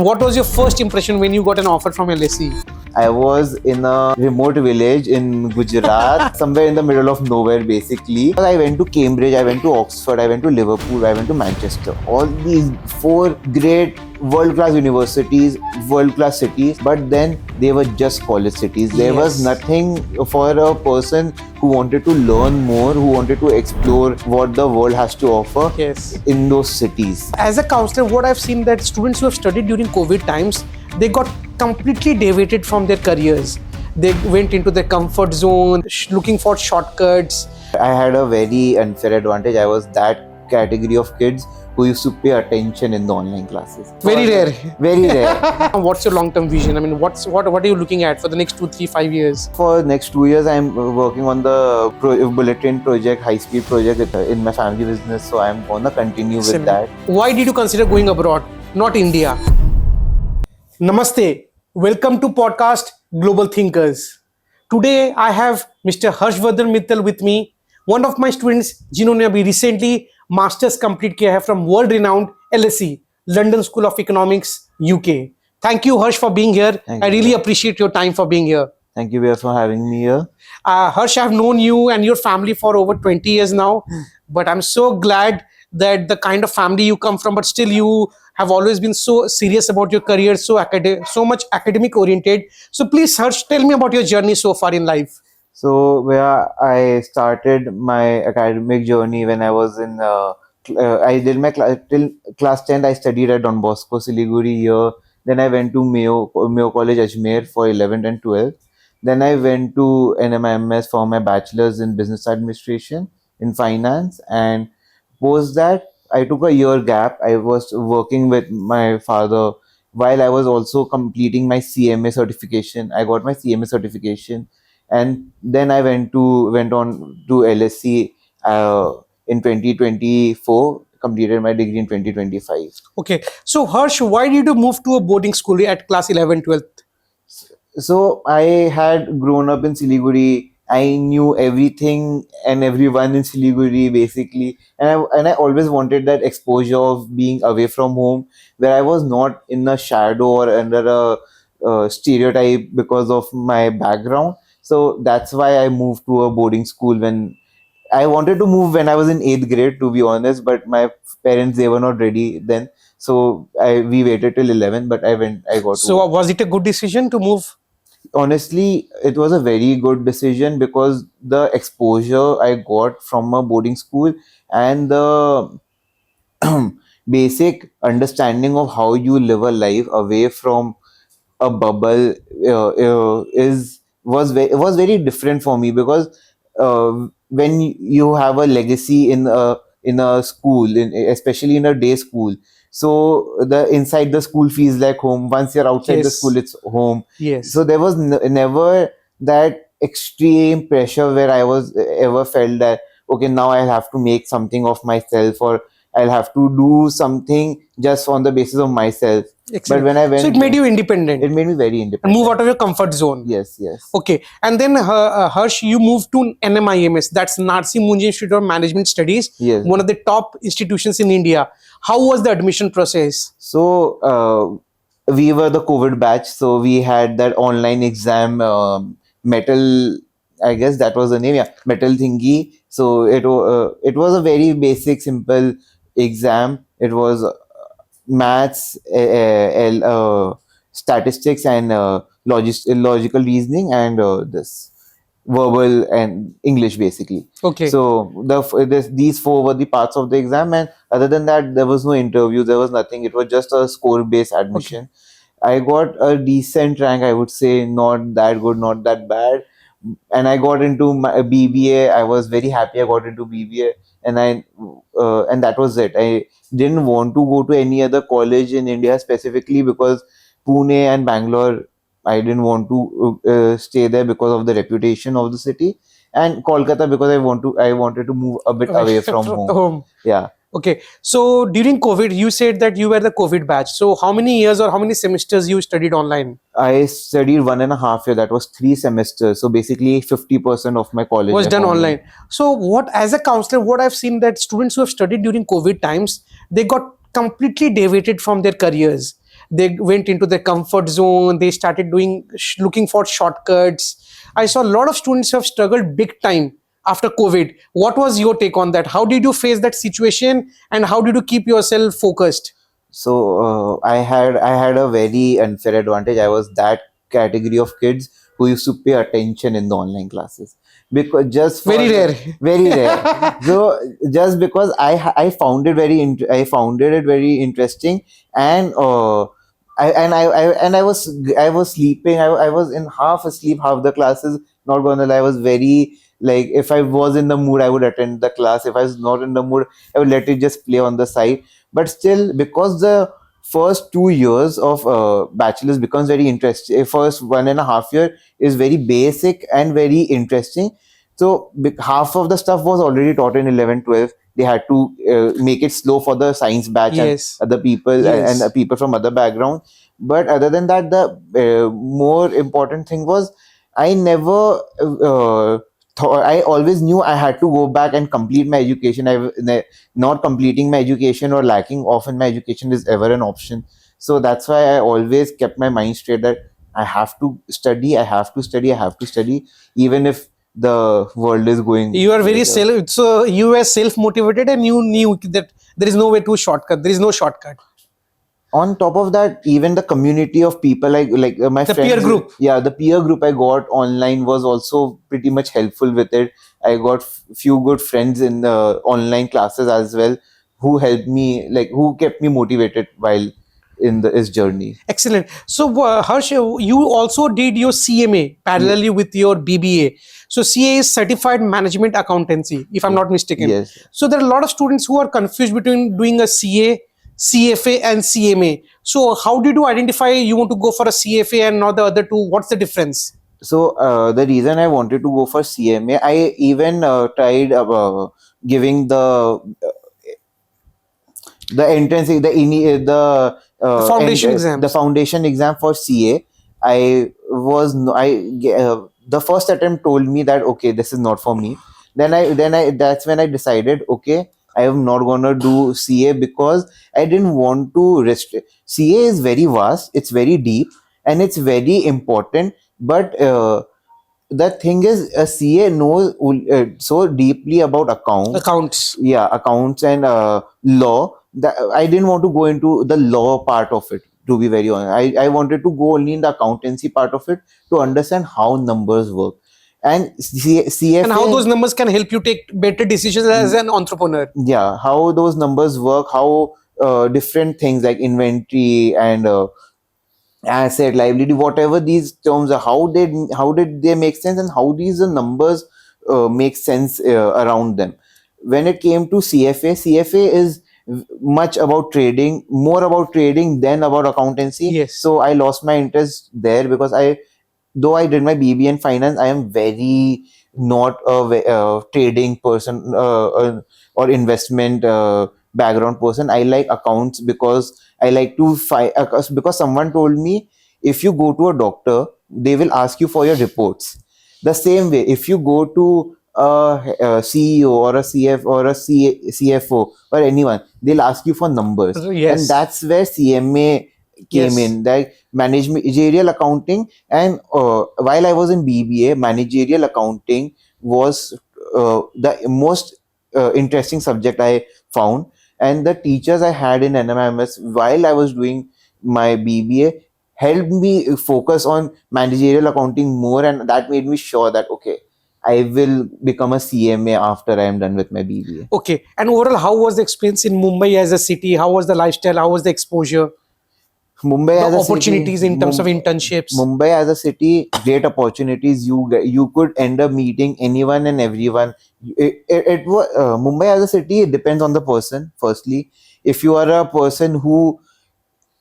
And what was your first impression when you got an offer from LSE? I was in a remote village in Gujarat, somewhere in the middle of nowhere basically. I went to Cambridge, I went to Oxford, I went to Liverpool, I went to Manchester. All these 4 great world-class universities, world-class cities, but then they were just college cities. There was nothing for a person who wanted to learn more, who wanted to explore what the world has to offer in those cities. As a counselor, what I've seen that students who have studied during COVID times, they got completely deviated from their careers. They went into their comfort zone, looking for shortcuts. I had a very unfair advantage. I was that category of kids who used to pay attention in the online classes. Very rare. Very rare. What's your long-term vision? I mean, what are you looking at for the next 2, 3, 5 years? For next 2 years, I'm working on the bullet train project, high-speed project in my family business. So I'm gonna continue with that. Why did you consider going abroad, not India? Namaste. Welcome to podcast Global Thinkers. Today I have Mr. Harshvardhan Mittal with me, one of my students जिन्होंने अभी recently masters complete किया है from world renowned LSE, London School of Economics, UK. Thank you, Harsh, for being here. I really appreciate your time for being here. Thank you, Veer, for having me here. Harsh, I've known you and your family for over 20 years now, but I'm so glad that the kind of family you come from, but still you have always been so serious about your career, so much academic oriented. So please, Harsh, tell me about your journey so far in life. So where I started my academic journey when I was in, I did my till class 10th. I studied at Don Bosco, Siliguri here. Then I went to Mayo College, Ajmer for 11th and 12th. Then I went to NMIMS for my bachelor's in business administration in finance. And post that, I took a year gap. I was working with my father while I was also completing my CMA certification. I got my CMA certification. And then I went on to LSE in 2024, completed my degree in 2025. Okay. So Harsh, why did you move to a boarding school at class 11, 12th? So I had grown up in Siliguri. I knew everything and everyone in Siliguri basically. And I always wanted that exposure of being away from home, where I was not in a shadow or under a stereotype because of my background. So that's why I moved to a boarding school when I wanted to move when I was in 8th grade, to be honest, but my parents, they were not ready then. So we waited till 11, but I got to. So was it a good decision to move? Honestly, it was a very good decision because the exposure I got from a boarding school and the basic understanding of how you live a life away from a bubble was very different for me, because when you have a legacy in a school, especially in a day school, so the inside the school feels like home. Once you're outside the school, it's home. So there was never that extreme pressure where I was ever felt that okay, now I have to make something of myself, or I'll have to do something just on the basis of myself. Excellent. But when I went, so it made you independent. It made me very independent. Move out of your comfort zone. Yes. Okay. And then Harsh, you moved to NMIMS. That's Narsi Munji Institute of Management Studies. Yes. One of the top institutions in India. How was the admission process? So we were the COVID batch. So we had that online exam, metal, I guess that was the name. Yeah, metal thingy. So it was a very basic, simple exam. It was maths, statistics, and logical reasoning, and this verbal and English basically. Okay. So these 4 were the parts of the exam, and other than that, there was no interview. There was nothing. It was just a score-based admission. Okay. I got a decent rank, I would say, not that good, not that bad. And I got into my BBA. I was very happy I got into BBA, and that was it. I didn't want to go to any other college in India specifically because Pune and Bangalore, I didn't want to stay there because of the reputation of the city, and Kolkata because I wanted to move a bit away from home. Yeah. Okay. So during COVID, you said that you were the COVID batch. So how many years or how many semesters you studied online? I studied 1.5 years. That was 3 semesters. So basically 50% of my college was done online. So as a counselor, what I've seen that students who have studied during COVID times, they got completely deviated from their careers. they went into their comfort zone, they started doing looking for shortcuts. I saw a lot of students have struggled big time after COVID. What was your take on that? How did you face that situation, and how did you keep yourself focused? So I had a very unfair advantage. I was that category of kids who used to pay attention in the online classes, because just for Very rare. very rare. So just because I found it I found it very interesting, and I was sleeping. I was in half asleep half the classes. Not gonna lie, I was very, like, if I was in the mood, I would attend the class. If I was not in the mood, I would let it just play on the side. But still, because the first 2 years of bachelor's becomes very interesting, first 1.5 year is very basic and very interesting. So half of the stuff was already taught in 11 12. They had to make it slow for the science batch and Yes. other people, and Yes. people from other backgrounds. But other than that, the more important thing was, I never I always knew I had to go back and complete my education. Not completing my education or lacking off in my education is ever an option. So that's why I always kept my mind straight that I have to study, I have to study, I have to study, even if the world is going. You are very self, so you were self motivated, and you knew that there is no way to shortcut. There is no shortcut. On top of that, even the community of people, like my The friends, peer group. yeah, the peer group I got online was also pretty much helpful with it. I got few good friends in the online classes as well, who helped me, like, who kept me motivated while in this journey. Excellent. So, Harsh, you also did your CMA Ye- parallelly with your BBA. So, CA is Certified Management Accountancy, if I'm not mistaken. yes. So, there are a lot of students who are confused between doing a CA, CFA, and CMA. So, how did you identify you want to go for a CFA and not the other two? What's the difference? So the reason I wanted to go for CMA, I even tried giving the entrance, The foundation exams. the foundation exam for CA. The first attempt told me that, okay, this is not for me. Then I that's when I decided, okay, I am not gonna do CA, because I didn't want to restrict. CA is very vast, it's very deep, and it's very important. But the thing is, a CA knows so deeply about Accounts. accounts and law, that I didn't want to go into the law part of it, to be very honest. I wanted to go only in the accountancy part of it, to understand how numbers work. And CFA, And how those numbers can help you take better decisions as an entrepreneur. yeah, how those numbers work, how different things like inventory and asset, liability, whatever these terms are, how did they make sense, and how these numbers make sense around them. When it came to CFA is much about trading, more about trading than about accountancy. Yes. So I lost my interest there, because though I did my BB in finance, I am very not a trading person, or investment background person. I like accounts, because I like to find, because someone told me, if you go to a doctor, they will ask you for your reports. The same way, if you go to a CEO or a CF or a CFO or anyone, they'll ask you for numbers. Yes. And that's where CMA came Yes. in, like managerial accounting. And while I was in BBA, managerial accounting was the most interesting subject I found. And the teachers I had in NMIMS while I was doing my BBA helped me focus on managerial accounting more, and that made me sure that, okay, I will become a CMA after I am done with my BBA. Okay. And overall, how was the experience in Mumbai as a city? How was the lifestyle? How was the exposure? Mumbai The as a opportunities city, in terms of internships? Mumbai as a city, great opportunities. You could end up meeting anyone and everyone. Mumbai as a city, it depends on the person. Firstly, if you are a person who,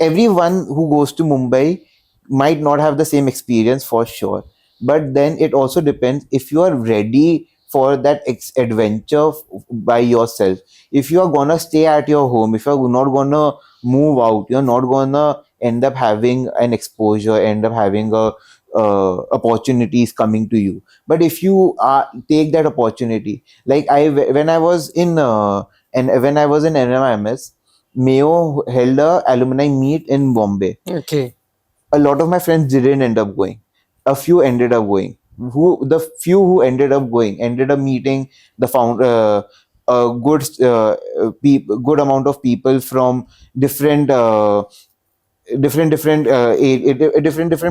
everyone who goes to Mumbai might not have the same experience, for sure. But then it also depends if you are ready for that adventure by yourself. If you are gonna stay at your home, if you're not gonna move out, you're not gonna end up having an exposure, end up having a opportunities coming to you. But if you take that opportunity, like when I was in NMIMS, Mayo held a alumni meet in Bombay. Okay. A lot of my friends didn't end up going. A few ended up going. The few who ended up meeting the a good amount of people from different different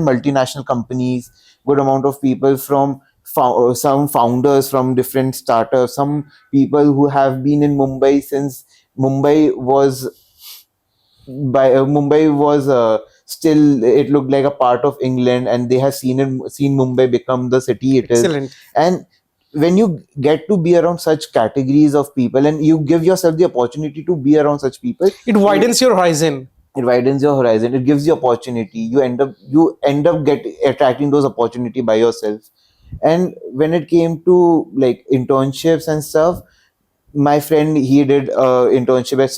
multinational companies. Good amount of people from some founders from different startups. Some people who have been in Mumbai since Mumbai was Mumbai was still, it looked like a part of England, and they have seen Mumbai become the city it is. Excellent. And when you get to be around such categories of people, and you give yourself the opportunity to be around such people, It widens your horizon. it widens your horizon. It gives you opportunity. You end up get attracting those opportunity by yourself. And when it came to like internships and stuff, my friend, he did internship at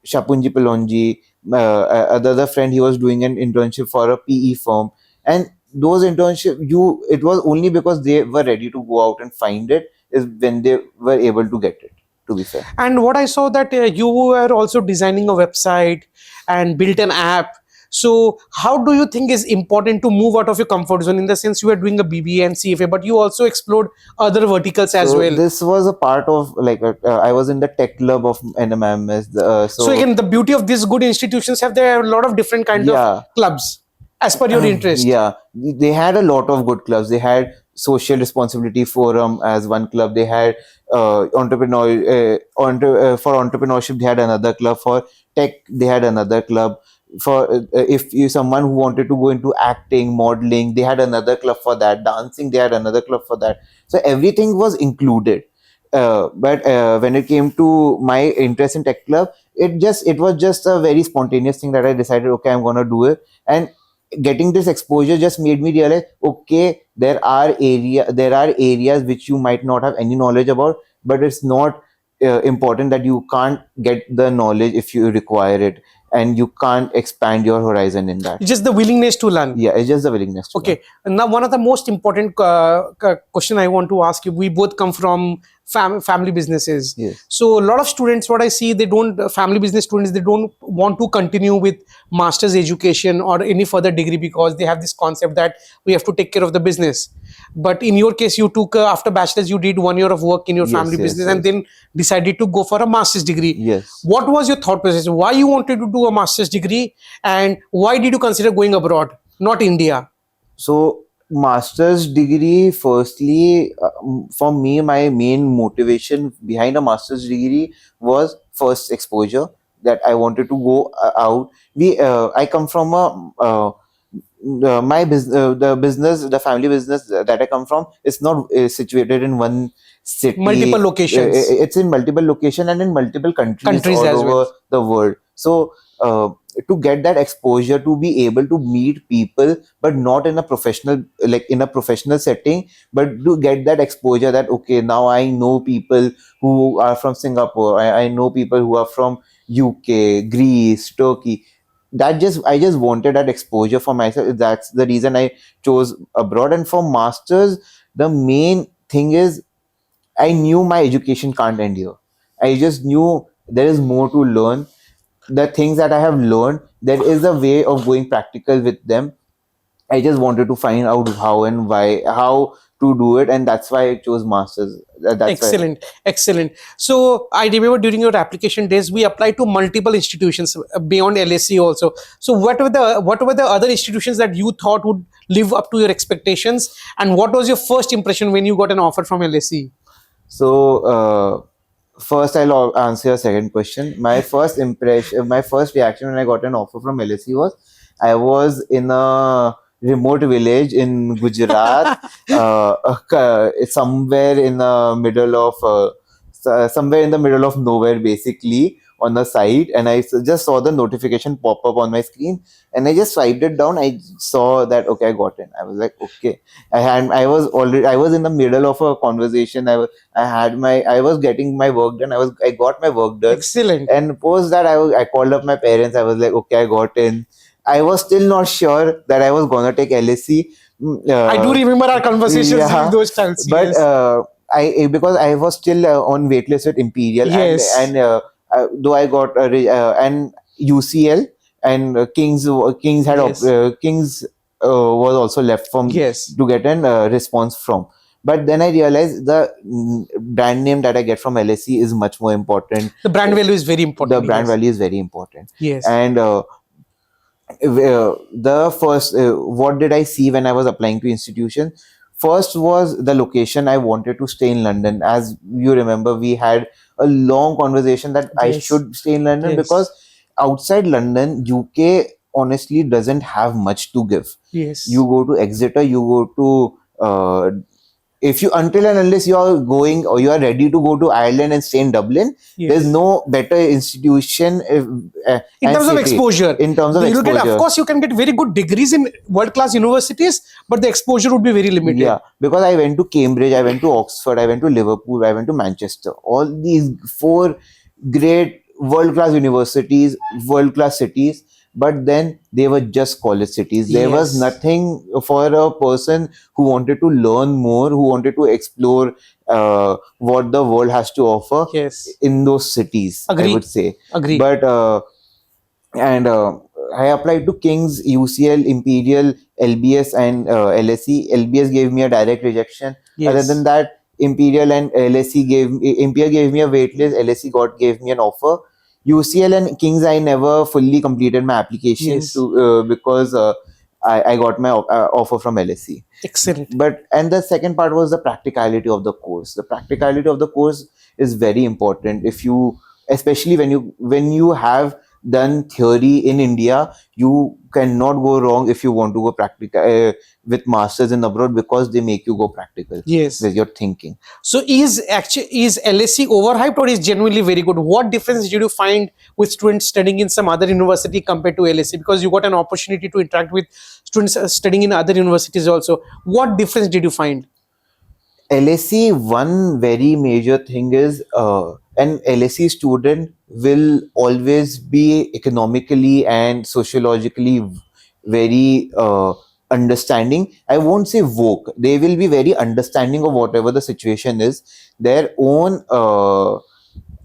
Shapunji Palonji. The other friend, he was doing an internship for a PE firm. And those internship, it was only because they were ready to go out and find it is when they were able to get it, to be fair. And what I saw that you were also designing a website and built an app. So how do you think is important to move out of your comfort zone, in the sense you were doing a BBA and CFA, but you also explored other verticals as So well? this was a part of like I was in the tech club of NMIMS. So again, the beauty of these good institutions have there are a lot of different kind of Yeah. clubs as per your interest. Yeah, they had a lot of good clubs. They had Social Responsibility Forum as one club. They had for entrepreneurship. They had another club. For tech, they had another club. For if you someone who wanted to go into acting, modeling, they had another club for that. Dancing, they had another club for that. So everything was included. But when it came to my interest in tech club, it was just a very spontaneous thing that I decided, okay, I'm gonna do it. And getting this exposure just made me realize, okay, there are areas which you might not have any knowledge about, but it's not important that you can't get the knowledge if you require it, and you can't expand your horizon in that. Just the willingness to learn. Yeah, it's just the willingness to Okay. Now, one of the most important question I want to ask you. We both come from family businesses. Yes. So a lot of students, what I see, they don't family business students. They don't want to continue with master's education or any further degree because they have this concept that we have to take care of the business. But in your case, you took after bachelor's, you did 1 year of work in your Yes, family yes, business, yes. and then decided to go for a master's degree. Yes. What was your thought process? Why you wanted to do a master's degree, and why did you consider going abroad, not India? So, master's degree, firstly, for me, my main motivation behind a master's degree was first exposure, that I wanted to go out. I come from the family business that I come from is not situated in one city. Multiple locations. It's in multiple location and in multiple countries all As over well. the world. So to get that exposure, to be able to meet people, but not in a professional setting, but to get that exposure that, okay, now I know people who are from Singapore, I know people who are from UK, Greece, Turkey. I just wanted that exposure for myself. That's the reason I chose abroad. And for masters, the main thing is, I knew my education can't end here. I just knew there is more to learn. The things that I have learned, there is a way of going practical with them. I just wanted to find out how and why, how to do it, and that's why I chose masters. That's why. Excellent. So I remember during your application days, we applied to multiple institutions beyond LSE also. So what were the other institutions that you thought would live up to your expectations, and what was your first impression when you got an offer from LSE? So first, I'll answer your second question. My first impression, my first reaction when I got an offer from LSE was, I was in a remote village in Gujarat, somewhere in the middle of nowhere, basically on the site, and just saw the notification pop up on my screen, and I just swiped it down. I saw that, okay, I got in. I was like, okay. I was in the middle of a conversation. I was getting my work done. I got my work done. Excellent. And post that, I called up my parents. I was like, okay, I got in. I was still not sure that I was gonna take LSE. I do remember our conversations in those times. But because I was still on waitlist with Imperial, Yes. and though I got and UCL and Kings had Yes. Kings was also left from Yes. to get an response from. But then I realized the brand name that I get from LSE is much more important. The brand value is very The important. brand Yes. value is very important. Yes. And the first, what did I see when I was applying to institution? First was the location. I wanted to stay in London. As you remember, we had a long conversation that I Yes. should stay in London Yes. because outside London, UK honestly doesn't have much to give. Yes. You go to Exeter, you go to if you, until and unless you are going or you are ready to go to Ireland and stay in Dublin, Yes. there's no better institution In and terms of city. exposure. In terms of You'll get, of exposure. course, you can get very good degrees in world-class universities, but the exposure would be very limited. Yeah, because I went to Cambridge, I went to Oxford, I went to Liverpool, I went to Manchester. All these four great world-class universities, world-class cities, but then they were just college cities. There was Yes. nothing for a person who wanted to learn more, who wanted to explore what the world has to offer Yes. in those cities, Agree. I would say. Agree. But and I applied to King's, UCL, Imperial, LBS, and LSE. LBS gave me a direct rejection. Yes. Other than that, Imperial and LSE Imperial gave me a waitlist. LSE gave me an offer. UCL and King's, I never fully completed my application Yes. to because I got my offer from LSE. Excellent. But and the second part was the practicality of the course. The practicality of the course is very important. If you, especially when you have done theory in India, you cannot go wrong if you want to go practical with masters in abroad, because they make you go practical. Yes. With your thinking. So is LSE overhyped or is genuinely very good? What difference did you find with students studying in some other university compared to LSE? Because you got an opportunity to interact with students studying in other universities also. What difference did you find? LSE, one very major thing is an LSE student will always be economically and sociologically very understanding. I won't say woke. They will be very understanding of whatever the situation is. Their own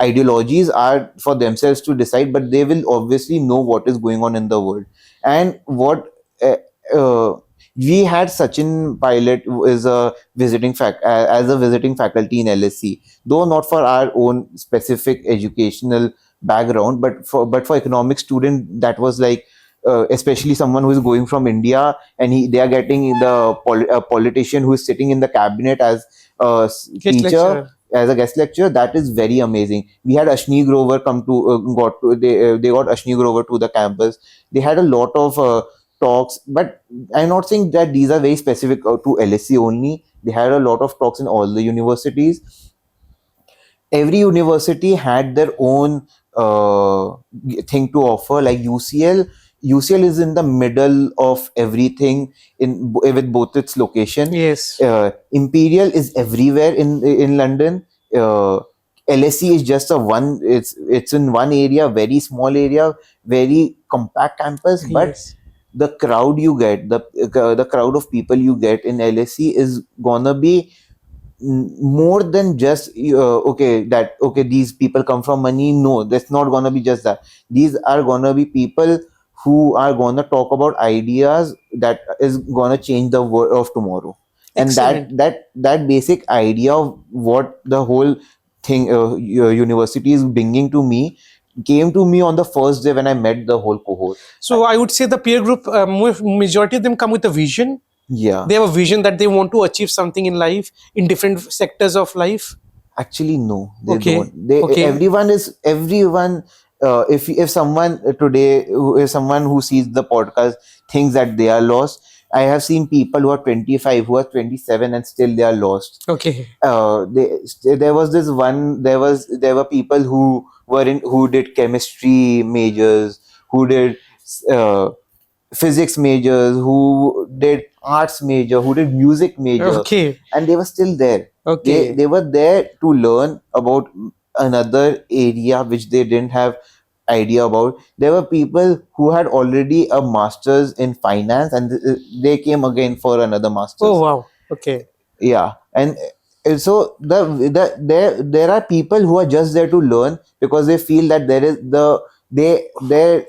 ideologies are for themselves to decide, but they will obviously know what is going on in the world. And what uh, we had Sachin Pilot as a as a visiting faculty in LSE, though not for our own specific educational background, but for economic student, that was like especially someone who is going from India, and they are getting a politician who is sitting in the cabinet as a Guest teacher, lecturer. as a guest lecturer. That is very amazing. We had Ashni Grover come to they got Ashni Grover to the campus. They had a lot of talks, but I'm not saying that these are very specific to LSE only. They had a lot of talks in all the universities. Every university had their own thing to offer. Like UCL is in the middle of everything with both its location. Yes. Imperial is everywhere in London. LSE is just it's in one area, very small area, very compact campus, but Yes. the crowd you get, the crowd of people you get in LSE is gonna be more than just okay, these people come from money. No, that's not gonna be just that. These are gonna be people who are gonna talk about ideas that is gonna change the world of tomorrow. And Excellent. that basic idea of what the whole thing university is bringing to me came to me on the first day when I met the whole cohort. So I would say the peer group, majority of them come with a vision. Yeah, They have a vision that they want to achieve something in life, in different sectors of life. actually no, they Okay. don't. They Okay. everyone if someone today if someone who sees the podcast thinks that they are lost, I have seen people who are 25, who are 27, and still they are lost. Okay. There was this one, there were people who did chemistry majors, who did uh, physics majors, who did arts major, who did music major, Okay. and they were still there. Okay. They were there to learn about another area which they didn't have idea about. There were people who had already a master's in finance, and they came again for another master's. Oh wow. Okay. Yeah, and So there are people who are just there to learn because they feel that there is their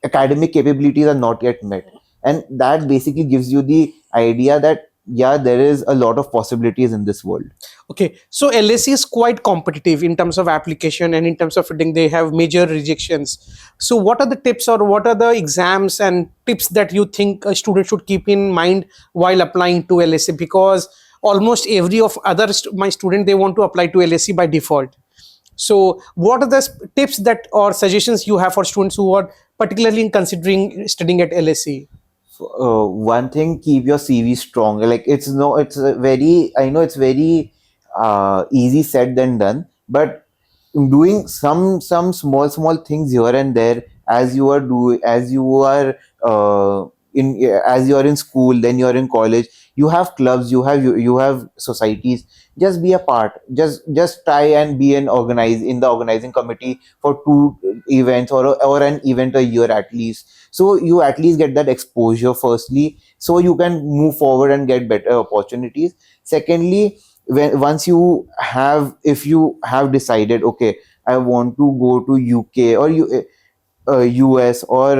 academic capabilities are not yet met, and that basically gives you the idea that yeah, there is a lot of possibilities in this world. Okay, so LSE is quite competitive in terms of application and in terms of fitting. They have major rejections. So, what are the tips or what are the exams and tips that you think a student should keep in mind while applying to LSE? Because almost every of other my student, they want to apply to LSE by default. So, what are the tips that or suggestions you have for students who are particularly considering studying at LSE? One thing, keep your CV strong. Like it's a very, I know it's very easy said than done, but doing some small things here and there as you are in as you are in school, then you are in college, you have clubs, you have societies. Just be a part, just try and be in the organizing committee for two events or an event a year at least, so you at least get that exposure firstly, so you can move forward and get better opportunities. Secondly, once you have, if you have decided, okay, I want to go to UK or US or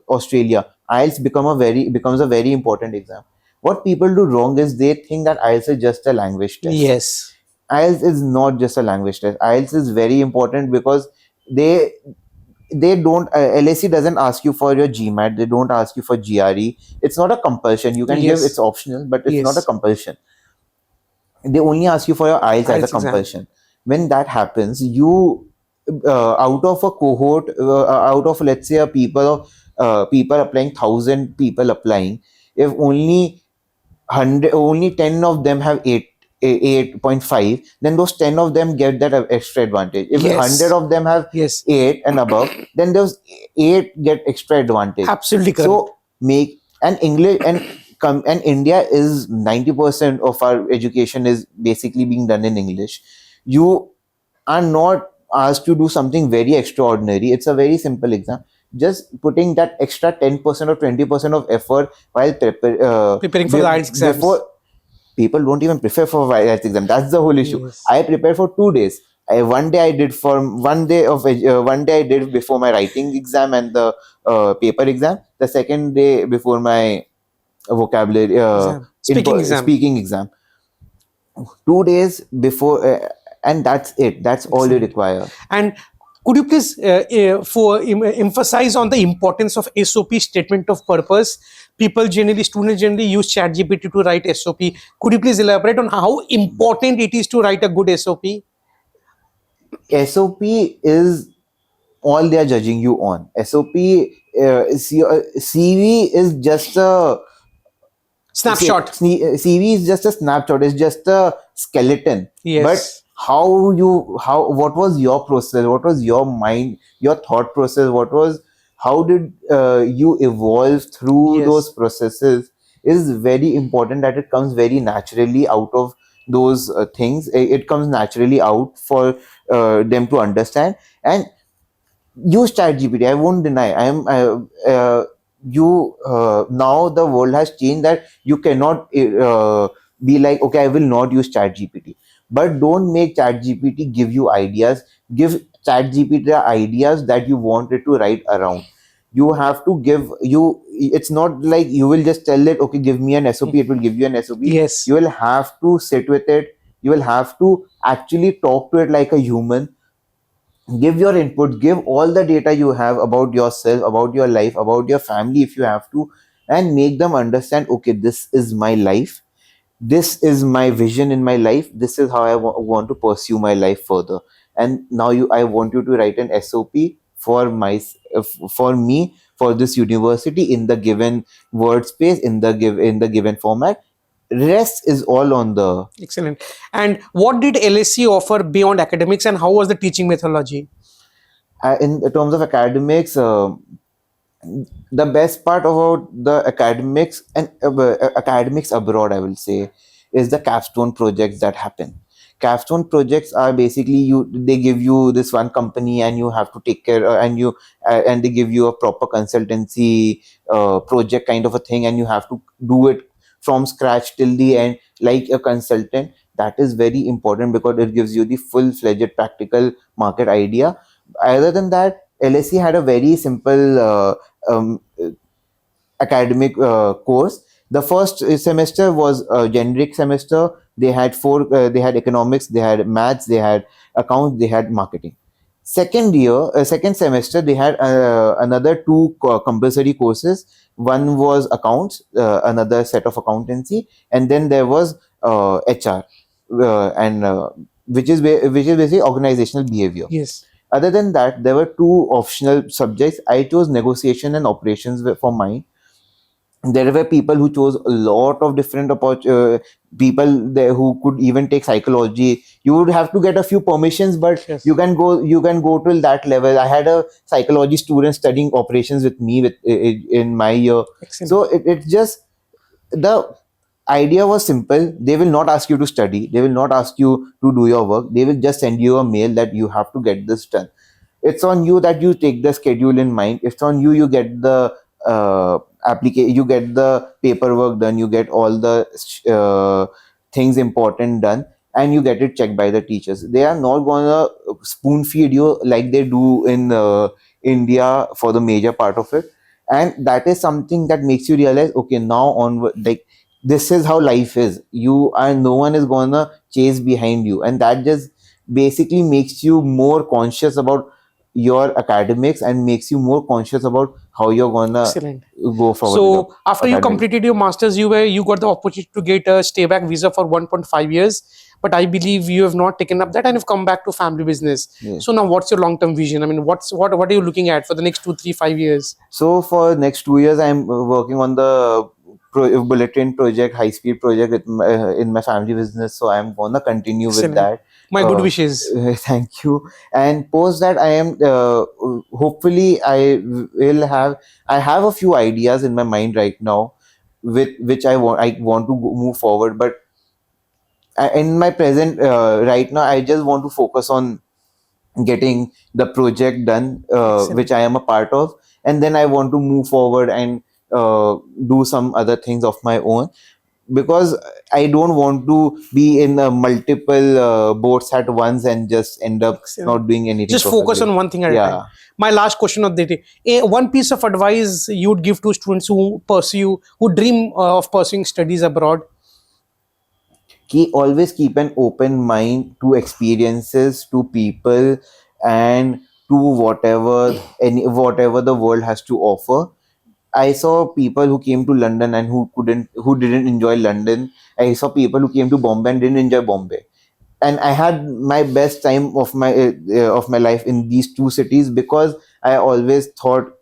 Australia, IELTS becomes a very important exam. What people do wrong is they think that IELTS is just a language test. Yes. IELTS is not just a language test. IELTS is very important because they they don't LSE doesn't ask you for your GMAT. They don't ask you for GRE. It's not a compulsion. You can give, it's Yes. optional, but it's not a Yes. compulsion. They only ask you for your IELTS as a IELTS exam. compulsion. When that happens, you out of a cohort, out of, let's say, a people applying, 1,000 people applying, if only 100, only 10 of them have 8.5, then those 10 of them get that extra advantage. If 100 Yes. of them have Yes. 8 and above, then those 8 get extra advantage. Absolutely correct. So make and English and India is 90% of our education is basically being done in English. You are not asked to do something very extraordinary. It's a very simple exam. Just putting that extra 10% or 20% of effort while Preparing for the IELTS exams. before, people don't even prepare for IELTS exam. That's the whole issue. Yes. I prepared for 2 days. One day I did for one day I did before my writing exam and the paper exam. The second day before my vocabulary Exam. Speaking exam. speaking exam. 2 days before, and that's it. That's all you Excellent. require. And could you please emphasize on the importance of SOP, statement of purpose? Students generally use ChatGPT to write SOP. Could you please elaborate on how important it is to write a good SOP? SOP is all they are judging you on. SOP, CV is just a Snapshot. CV is just a snapshot. It's just a skeleton. Yes. But what was your process? What was your mind, your thought process? How did you evolve through Yes. those processes? Is very important that it comes very naturally out of those things. It comes naturally out for them to understand. And use ChatGPT. I won't deny. Now the world has changed that you cannot be like, okay, I will not use ChatGPT. But don't make ChatGPT give you ideas. Give ChatGPT the ideas that you want it to write around. You have to give you. It's not like you will just tell it, okay, give me an SOP. It will give you an SOP. Yes. You will have to sit with it. You will have to actually talk to it like a human. Give your input, give all the data you have about yourself, about your life, about your family if you have to, and make them understand, okay, this is my life, this is my vision in my life, this is how I want to pursue my life further. And now I want you to write an SOP for for me, for this university, in the given word space, in the given format. Rest is all on the Excellent. And what did LSE offer beyond academics, and how was the teaching methodology? in terms of academics. The best part about the academics and academics abroad, I will say, is the capstone projects that happen. Capstone projects are basically, they give you this one company and you have to take care, and they give you a proper consultancy project kind of a thing, and you have to do it from scratch till the end like a consultant. That is very important because it gives you the full-fledged practical market idea. Other than that, LSE had a very simple um, academic course. The first semester was a generic semester. They had they had economics, they had maths, they had accounts, they had marketing. Second semester, they had another two compulsory courses. One was accounts, another set of accountancy, and then there was HR, and which is basically organizational behavior. Yes. Other than that, there were two optional subjects. I chose negotiation and operations for mine. There were people who chose a lot of different people there who could even take psychology. You would have to get a few permissions, but Yes. you can go till that level. I had a psychology student studying operations with me in my year. Excellent. So it's just, the idea was simple. They will not ask you to study, they will not ask you to do your work, they will just send you a mail that you have to get this done. It's on you that you take the schedule in mind. It's on you, you get the application, you get the paperwork done, you get all the things important done, and you get it checked by the teachers. They are not gonna spoon feed you like they do in India for the major part of it. And that is something that makes you realize, okay, now onward, like, this is how life is. You are, no one is gonna chase behind you, and that just basically makes you more conscious about your academics and makes you more conscious about how you're gonna Excellent. go forward. So after you academics. completed your masters, you got the opportunity to get a stay back visa for 1.5 years. But I believe you have not taken up that and have come back to family business. Yeah. So now, what's your long term vision? I mean, what are you looking at for the next 2, 3, 5 years? So for next 2 years, I'm working on the bulletin project, high speed project in my family business. So I'm gonna continue Excellent. with that. My good wishes. Thank you. And post that, I am hopefully I have a few ideas in my mind right now, with which I want to move forward. But in my present right now, I just want to focus on getting the project done, Excellent. which I am a part of, and then I want to move forward and do some other things of my own, because I don't want to be in multiple boats at once and just end up Excellent. not doing anything. Just focus on one thing at a time. My last question of the day: one piece of advice you would give to students who dream of pursuing studies abroad? Always keep an open mind to experiences, to people, and to whatever the world has to offer. I saw people who came to London and who didn't enjoy London. I saw people who came to Bombay and didn't enjoy Bombay. And I had my best time of my life in these two cities, because I always thought,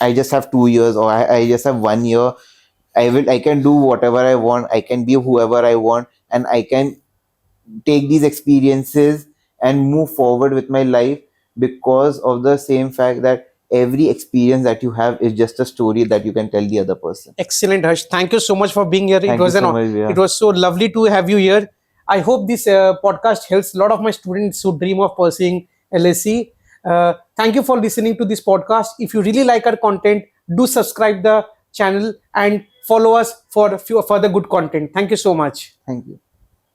I just have 2 years, or I just have 1 year. I can do whatever I want. I can be whoever I want, and I can take these experiences and move forward with my life, because of the same fact that every experience that you have is just a story that you can tell the other person. Excellent, Harsh. Thank you so much for being here. Thank you so much, yeah. It was so lovely to have you here. I hope this podcast helps a lot of my students who dream of pursuing LSE. Thank you for listening to this podcast. If you really like our content, do subscribe the channel and follow us for further good content. Thank you so much. Thank you.